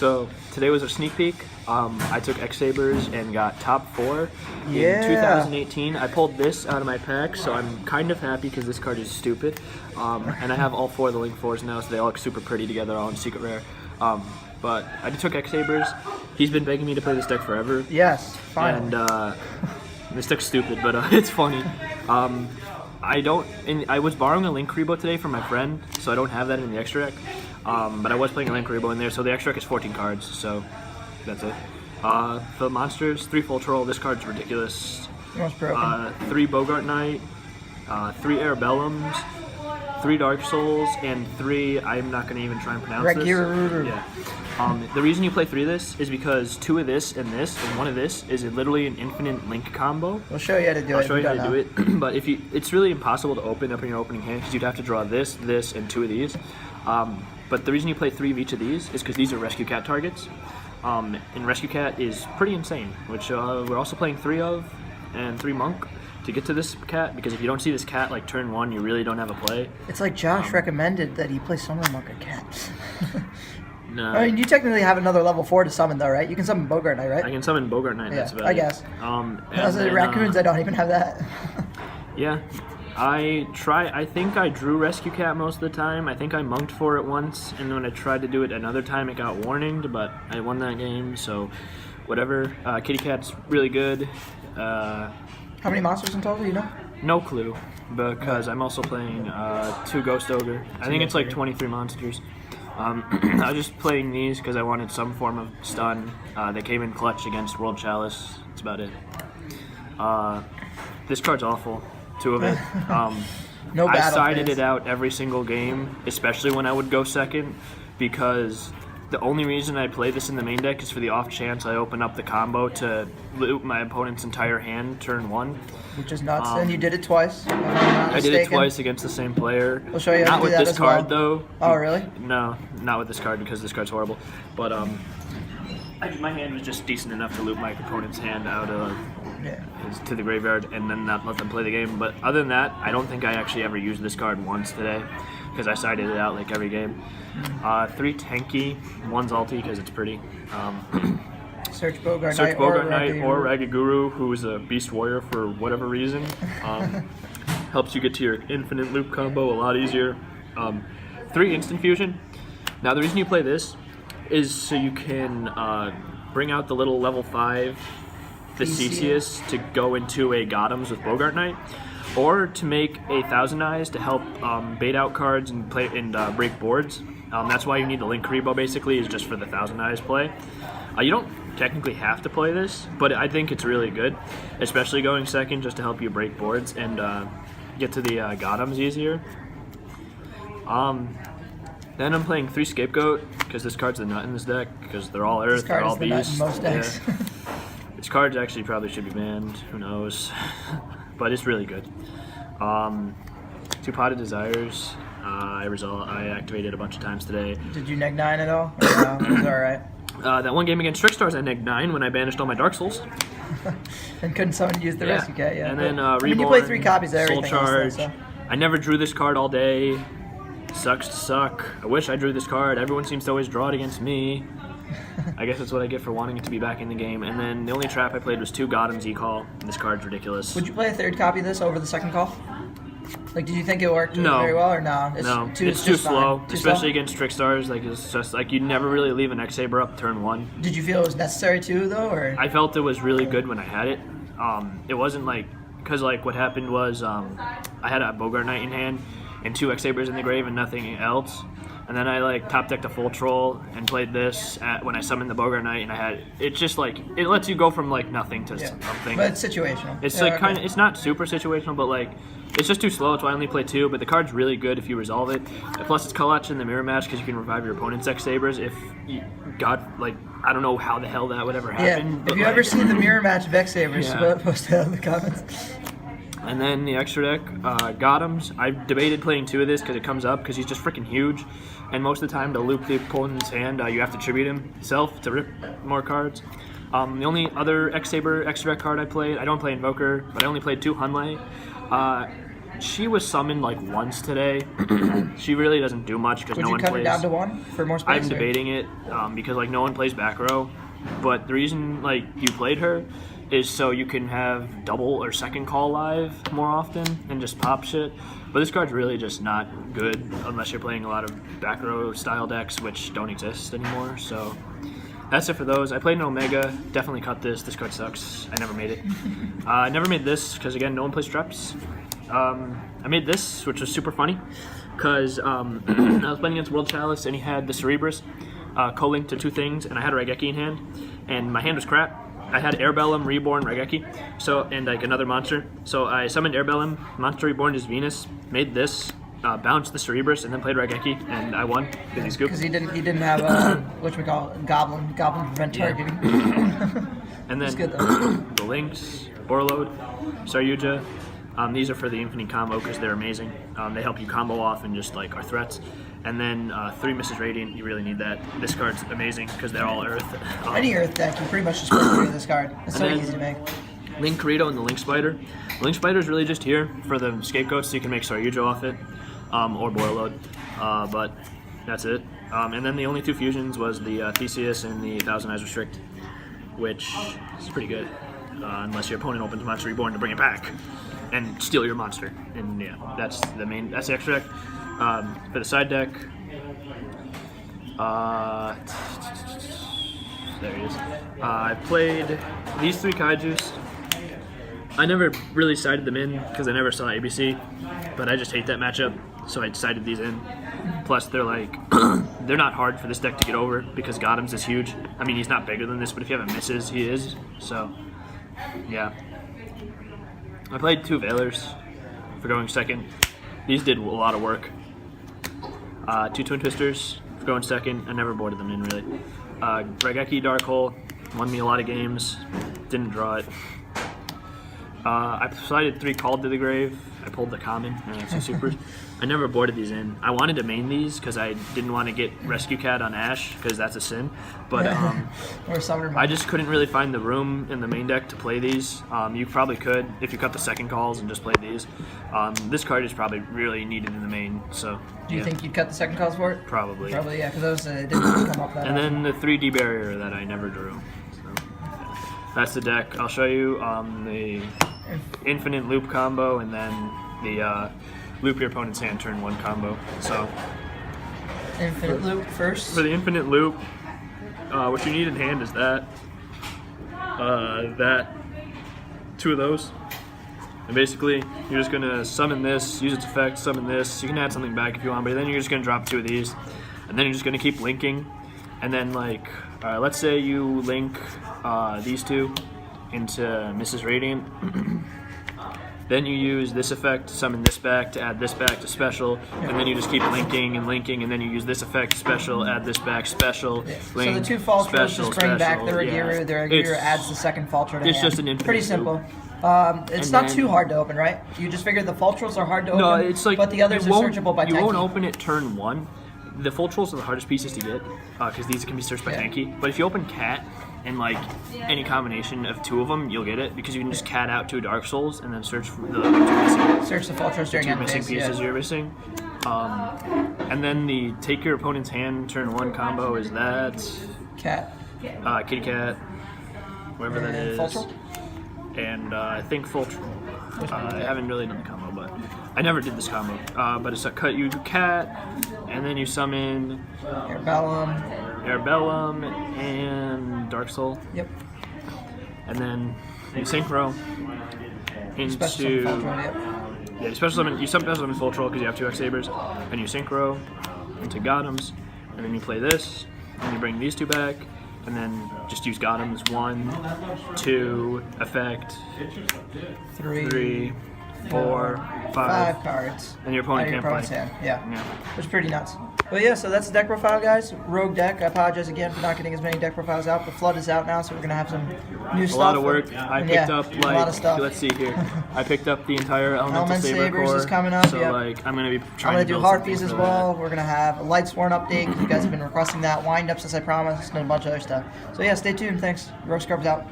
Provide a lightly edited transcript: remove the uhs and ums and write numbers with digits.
So today was a sneak peek. I took X-sabers and got top 4 in 2018. I pulled this out of my pack, so I'm kind of happy because this card is stupid. And I have all 4 of the Link 4s now, so they all look super pretty together, all in secret rare. But I just took X-sabers. He's been begging me to play this deck forever. Yes, finally. And this deck's stupid, but it's funny. I was borrowing a Link Rebo today from my friend, so I don't have that in the extra deck. But I was playing a Link Rebo in there, so the extra deck is 14 cards, so that's it. The monsters, 3 full troll. This card's ridiculous. 3 Bogart Knight, 3 Arabellums, 3 Dark Souls, and 3, I'm not going to even try and pronounce this. Yeah. The reason you play 3 of this is because 2 of this, and 1 of this is literally an infinite Link combo. We'll show you how to do it. I'll show you how to do it. But it's really impossible to open up in your opening hand because you'd have to draw this, and 2 of these. But the reason you play 3 of each of these is because these are Rescue Cat targets. And Rescue Cat is pretty insane, which we're also playing 3 of, and 3 Monk to get to this cat, because if you don't see this cat like turn 1, you really don't have a play. It's like Josh recommended that he play Summon Monk a cat. No. I mean, you technically have another level 4 to summon though, right? You can summon Bogart Knight, right? I can summon Bogart Knight, that's about it. I guess. Those are the raccoons, I don't even have that. Yeah. I think I drew Rescue Cat most of the time. I think I monked for it once, and when I tried to do it another time, it got warninged, but I won that game, so whatever. Kitty Cat's really good. How many monsters in total, you know? No clue, because I'm also playing 2 Ghost Ogre. I think it's like 23 monsters. I was just playing these because I wanted some form of stun. They came in clutch against World Chalice. That's about it. This card's awful. 2 of it. No I battle sided phase. it out every single game, especially when I would go second, because the only reason I play this in the main deck is for the off chance I open up the combo to loot my opponent's entire hand turn 1. Which is nuts, and you did it twice. I did it twice against the same player. We'll show you how not to do with that this as card well. though. Oh, really? No, not with this card because this card's horrible. But my hand was just decent enough to loot my opponent's hand out of to the graveyard and then not let them play the game. But other than that, I don't think I actually ever used this card once today because I sided it out like every game. 3 Tanky, 1's ulti because it's pretty. Search Bogart Search Knight Bogart Knight or Ragged Guru, who is a Beast Warrior for whatever reason. Helps you get to your infinite loop combo a lot easier. 3 Instant Fusion. Now the reason you play this is so you can bring out the little level 5 Theseus to go into a Gotham's with Bogart Knight, or to make a Thousand Eyes to help bait out cards and play and break boards. That's why you need the Link Rebo basically, is just for the Thousand Eyes play. You don't technically have to play this, but I think it's really good, especially going second just to help you break boards and get to the Gotham's easier. Then I'm playing 3 Scapegoat because this card's the nut in this deck because they're all Earth, they're all Beast. Most decks. Yeah. This card actually probably should be banned, who knows, but it's really good. 2 Potted Desires. I activated a bunch of times today. Did you neg 9 at all? Or no? It was alright. That one game against Trickstars I negged 9 when I banished all my Dark Souls. And couldn't someone use the Rescue Cat, yeah. And then Reborn, Reborn, you play 3 copies of everything Soul Charge. else, though, so. I never drew this card all day. Sucks to suck. I wish I drew this card. Everyone seems to always draw it against me. I guess that's what I get for wanting it to be back in the game. And then the only trap I played was 2 Gotham's E-Call. This card's ridiculous. Would you play a 3rd copy of this over the 2nd call? Like, did you think it worked very well, or no? It's too slow, especially against Trickstars. Like, it's just like you'd never really leave an X-saber up turn 1. Did you feel it was necessary too, though, or? I felt it was really good when I had it. It wasn't like, because like what happened was I had a Bogart Knight in hand and 2 X-sabers in the grave and nothing else. And then I like top decked a full troll and played this when I summoned the Bogart Knight, and I had it's just like it lets you go from like nothing to something. But it's situational. It's like kind of it's not super situational, but like it's just too slow. That's why I only play 2. But the card's really good if you resolve it. Plus it's clutch in the mirror match because you can revive your opponent's X-sabers if you got like I don't know how the hell that would ever happen. If you ever seen the mirror match of X-sabers, post it in the comments. And then the extra deck, Gotham's. I've debated playing 2 of this because it comes up because he's just freaking huge. And most of the time to loop the opponent's hand, you have to tribute himself to rip more cards. The only other X-saber extra deck card I played, I don't play Invoker, but I only played 2 Hunlei. She was summoned like once today. She really doesn't do much because no one plays. Would you cut it down to 1 for more space? I'm debating it because like no one plays back row. But the reason like you played her is so you can have double or second call live more often and just pop shit. But this card's really just not good unless you're playing a lot of back row style decks, which don't exist anymore. So that's it for those. I played an Omega. Definitely cut this. This card sucks. I never made it. I never made this because again, no one plays Treps. I made this, which was super funny because I was playing against World Chalice and he had the Cerebrus co-linked to 2 things, and I had a Raigeki in hand, and my hand was crap. I had Airbellum, Reborn, Raigeki, and like another monster. So I summoned Airbellum, Monster Reborn is Venus, made this, bounced the Cerebrus, and then played Raigeki, and I won because he scooped. Because he didn't have what we call Goblin prevent targeting. And then good, the Lynx, Borload, Saryuja. These are for the Infinite combo because they're amazing. They help you combo off and just like are threats. And then 3 Mrs. Radiant, you really need that. This card's amazing because they're all Earth. Any Earth deck, you pretty much just play through this card. It's so easy to make. Link Corito and the Link Spider. The Link Spider is really just here for the scapegoat so you can make Saryuja off it, or Borload. But that's it. And then the only 2 fusions was the Theseus and the Thousand Eyes Restrict, which is pretty good. Unless your opponent opens Monster Reborn to bring it back and steal your monster. And yeah, that's the extra deck. For the side deck, there he is. I played these 3 Kaijus. I never really sided them in because I never saw ABC, but I just hate that matchup, so I sided these in. Plus, they're like, they're not hard for this deck to get over because Gotham's is huge. I mean, he's not bigger than this, but if you have a misses, he is. So, yeah. I played 2 Veilers for going second. These did a lot of work. 2 Twin Twisters for going second. I never boarded them in, really. Raigeki Dark Hole won me a lot of games. Didn't draw it. I sided 3 Called to the Grave. I pulled the common and I 2 supers. I never boarded these in. I wanted to main these because I didn't want to get Rescue Cat on Ash because that's a sin. But I just couldn't really find the room in the main deck to play these. You probably could if you cut the second calls and just play these. This card is probably really needed in the main. So do you think you'd cut the second calls for it? Probably. Probably, yeah, because those didn't come up that And often. then the 3D barrier that I never drew. So, that's the deck. I'll show you the infinite loop combo and then the loop your opponent's hand turn 1 combo. So infinite loop first. For the infinite loop, what you need in hand is that 2 of those. And basically, you're just gonna summon this, use its effect, summon this. You can add something back if you want, but then you're just gonna drop 2 of these, and then you're just gonna keep linking. And then like, let's say you link these 2 into Mrs. Radiant. Then you use this effect to summon this back, to add this back to special, and then you just keep linking and linking, and then you use this effect, special, add this back, special, link, so the 2 Faltros special, just bring back the Ragiru, yeah. the Ragiru adds the second Faltro to It's hand. just an infinite Pretty simple. loop. It's And not then- too hard to open, right? You just figure the Faltros are hard to open, No, it's like but the others are you won't- searchable by You Tenki. won't open it turn 1. The full trolls are the hardest pieces to get because these can be searched by Tenki. But if you open Cat and like any combination of 2 of them, you'll get it because you can just cat out 2 Dark Souls and then search for the 2 missing, Search the Faltros during 2 end missing phase, pieces you're missing. And then the take your opponent's hand turn 1 combo is that Cat. Kitty Cat, whatever that is. Faltro? And I think full. I haven't really done the combo, but I never did this combo. But it's a cut. You do Cat, and then you summon Airbellum and Dark Soul. Yep. And then you synchro into. Special summon Faltro, yep. Yeah, you special summon. You special summon Full Troll because you have 2 X-sabers, and you synchro into Gothams, and then you play this, and you bring these 2 back. And then just use Gothams 1, 2, effect, 3, 4, 5. 5 cards. And your opponent Out of can't opponent's play. hand. Yeah. Yeah. Which is pretty nuts. But yeah, so that's the deck profile, guys. Rogue deck. I apologize again for not getting as many deck profiles out. The Flood is out now, so we're gonna have some new stuff. A lot of work. I picked up a lot of stuff. let's see here. I picked up the entire Elemental Saber Sabers core. is coming up, So yeah. like I'm gonna be trying I'm gonna to do build Harpies something as for well. We're gonna have a Lightsworn update because you guys have been requesting that. Windups, as I promised, and a bunch of other stuff. So yeah, stay tuned. Thanks. Rogue Scrubs out.